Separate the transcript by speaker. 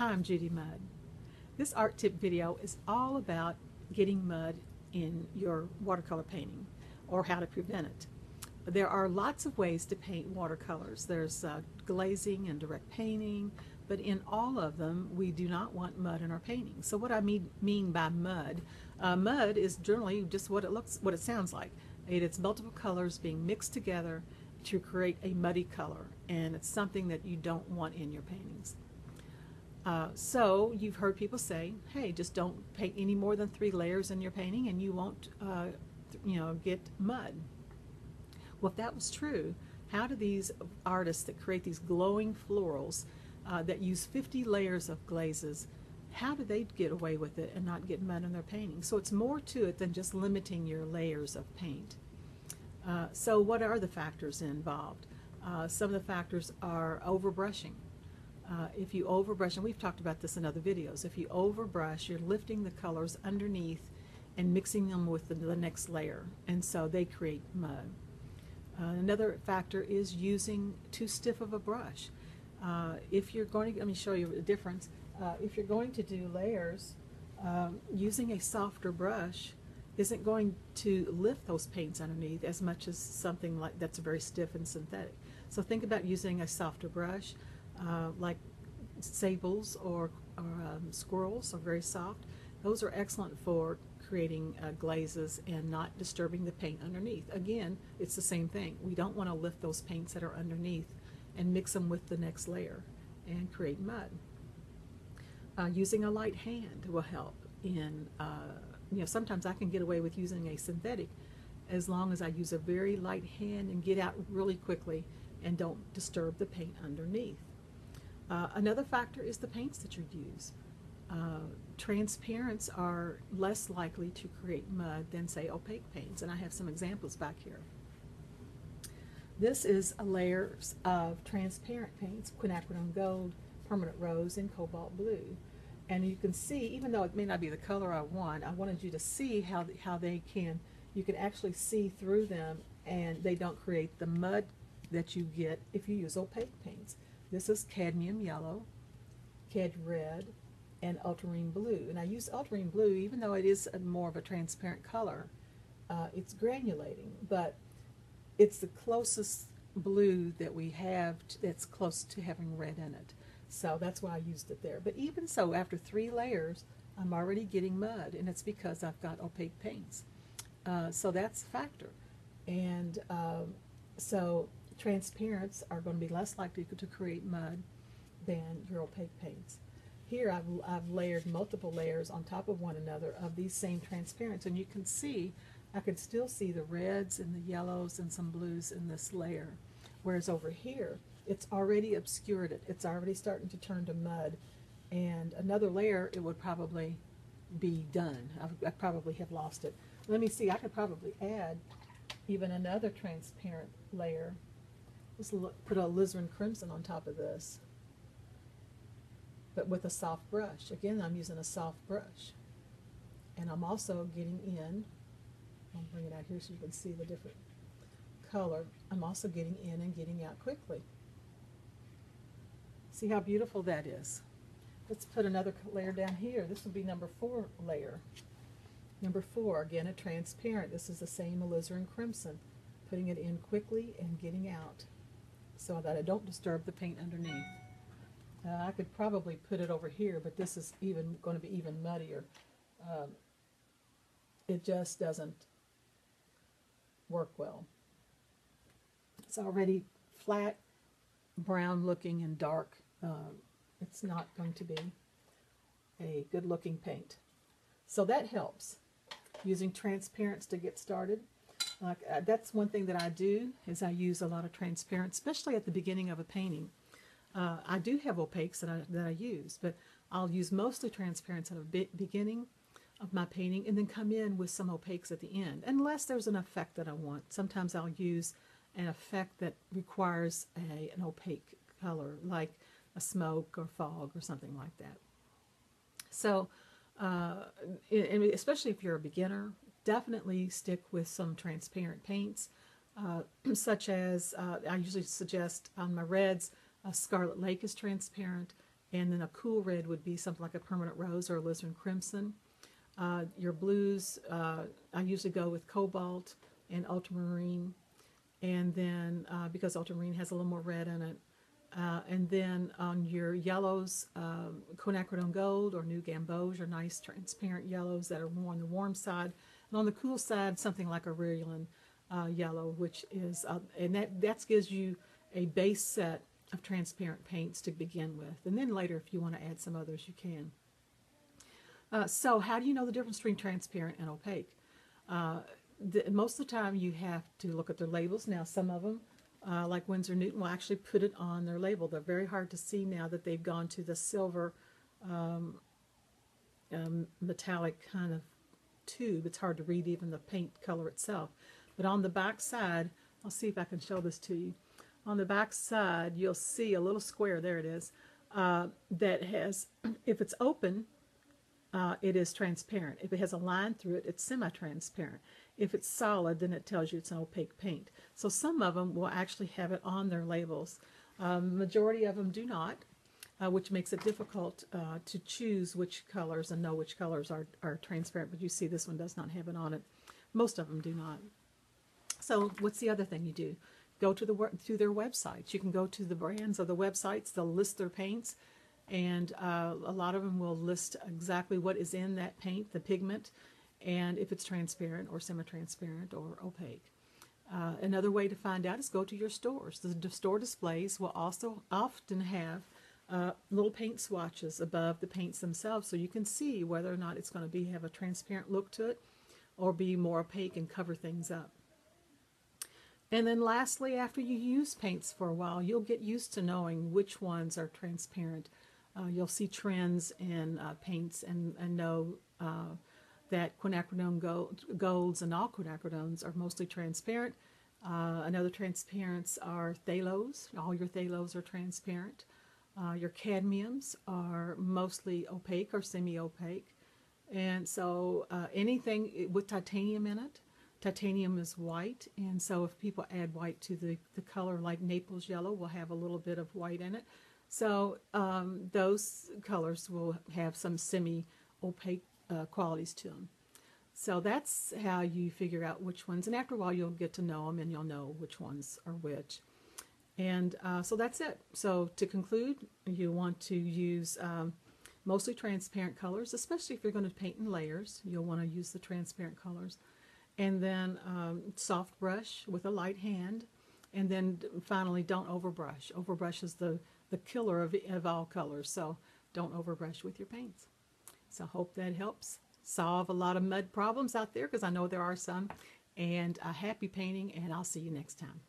Speaker 1: Hi, I'm Judy Mudd. This art tip video is all about getting mud in your watercolor painting or how to prevent it. There are lots of ways to paint watercolors. There's glazing and direct painting, but in all of them we do not want mud in our painting. So what I mean by mud, mud is generally just what it sounds like. It's multiple colors being mixed together to create a muddy color, and it's something that you don't want in your paintings. So you've heard people say, hey, just don't paint any more than 3 layers in your painting and you won't get mud. Well, if that was true, how do these artists that create these glowing florals that use 50 layers of glazes, how do they get away with it and not get mud in their painting? So it's more to it than just limiting your layers of paint. So what are the factors involved? Some of the factors are overbrushing. If you overbrush, and we've talked about this in other videos, if you overbrush, you're lifting the colors underneath and mixing them with the next layer, and so they create mud. Another factor is using too stiff of a brush. If you're going to, let me show you the difference. If you're going to do layers, using a softer brush isn't going to lift those paints underneath as much as something like that's very stiff and synthetic. So think about using a softer brush. Like sables or squirrels are very soft. Those are excellent for creating glazes and not disturbing the paint underneath. Again, it's the same thing. We don't want to lift those paints that are underneath and mix them with the next layer and create mud. Using a light hand will help in, sometimes I can get away with using a synthetic as long as I use a very light hand and get out really quickly and don't disturb the paint underneath. Another factor is the paints that you use. Transparents are less likely to create mud than, say, opaque paints, and I have some examples back here. This is a layer of transparent paints, quinacridone gold, permanent rose, and cobalt blue. And you can see, even though it may not be the color I wanted you to see how you can actually see through them, and they don't create the mud that you get if you use opaque paints. This is cadmium yellow, cad red, and ultramarine blue. And I use ultramarine blue even though it is more of a transparent color. It's granulating, but it's the closest blue that we have that's close to having red in it. So that's why I used it there. But even so, after 3 layers, I'm already getting mud, and it's because I've got opaque paints. So that's a factor. And so transparents are going to be less likely to create mud than your opaque paints. Here I've layered multiple layers on top of one another of these same transparents, and you can see, I can still see the reds and the yellows and some blues in this layer. Whereas over here, it's already obscured it. It's already starting to turn to mud, and another layer, it would probably be done. I probably have lost it. Let me see, I could probably add even another transparent layer. Just put a alizarin crimson on top of this, but with a soft brush. Again, I'm using a soft brush, and I'm also getting in, I'll bring it out here so you can see the different color. I'm also getting in and getting out quickly. See how beautiful that is? Let's put another layer down here. This will be number 4 layer. Number 4, again, a transparent. This is the same alizarin crimson. Putting it in quickly and getting out so that I don't disturb the paint underneath. I could probably put it over here, but this is even going to be even muddier. It just doesn't work well. It's already flat, brown looking and dark. It's not going to be a good looking paint. So that helps, using transparents to get started. That's one thing that I do, is I use a lot of transparent, especially at the beginning of a painting. I do have opaques that I use, but I'll use mostly transparents at the beginning of my painting and then come in with some opaques at the end, unless there's an effect that I want. Sometimes I'll use an effect that requires an opaque color, like a smoke or fog or something like that. So, and especially if you're a beginner, definitely stick with some transparent paints, such as I usually suggest on my reds, Scarlet Lake is transparent, and then a cool red would be something like a permanent rose or a alizarin crimson. Your blues, I usually go with cobalt and ultramarine, and then because ultramarine has a little more red in it. And then on your yellows, quinacridone gold or new gamboge are nice transparent yellows that are more on the warm side. And on the cool side, something like a Rirulin yellow, which is, and that gives you a base set of transparent paints to begin with. And then later, if you want to add some others, you can. So how do you know the difference between transparent and opaque? Most of the time you have to look at their labels. Now some of them, like Winsor Newton, will actually put it on their label. They're very hard to see now that they've gone to the silver metallic kind of tube. It's hard to read even the paint color itself. But on the back side, I'll see if I can show this to you. On the back side, you'll see a little square, there it is, that has, if it's open, it is transparent. If it has a line through it, it's semi-transparent. If it's solid, then it tells you it's an opaque paint. So some of them will actually have it on their labels. Majority of them do not, which makes it difficult to choose which colors and know which colors are transparent. But you see this one does not have it on it. Most of them do not. So what's the other thing you do? Go to their websites. You can go to the brands of the websites. They'll list their paints. And a lot of them will list exactly what is in that paint, the pigment, and if it's transparent or semi-transparent or opaque. Another way to find out is go to your stores. The store displays will also often have little paint swatches above the paints themselves, so you can see whether or not it's going to have a transparent look to it or be more opaque and cover things up. And then lastly, after you use paints for a while, you'll get used to knowing which ones are transparent. You'll see trends in paints and know that quinacridone golds and all quinacridones are mostly transparent. Another transparents are phthalos. All your phthalos are transparent. Your cadmiums are mostly opaque or semi-opaque. And so anything with titanium in it, titanium is white, and so if people add white to the color, like Naples yellow will have a little bit of white in it. So those colors will have some semi-opaque qualities to them. So that's how you figure out which ones, and after a while you'll get to know them and you'll know which ones are which. And so that's it. So to conclude, you want to use mostly transparent colors, especially if you're going to paint in layers. You'll want to use the transparent colors. And then soft brush with a light hand. And then finally, don't overbrush. Overbrush is the killer of all colors, so don't overbrush with your paints. So I hope that helps solve a lot of mud problems out there, because I know there are some. And happy painting, and I'll see you next time.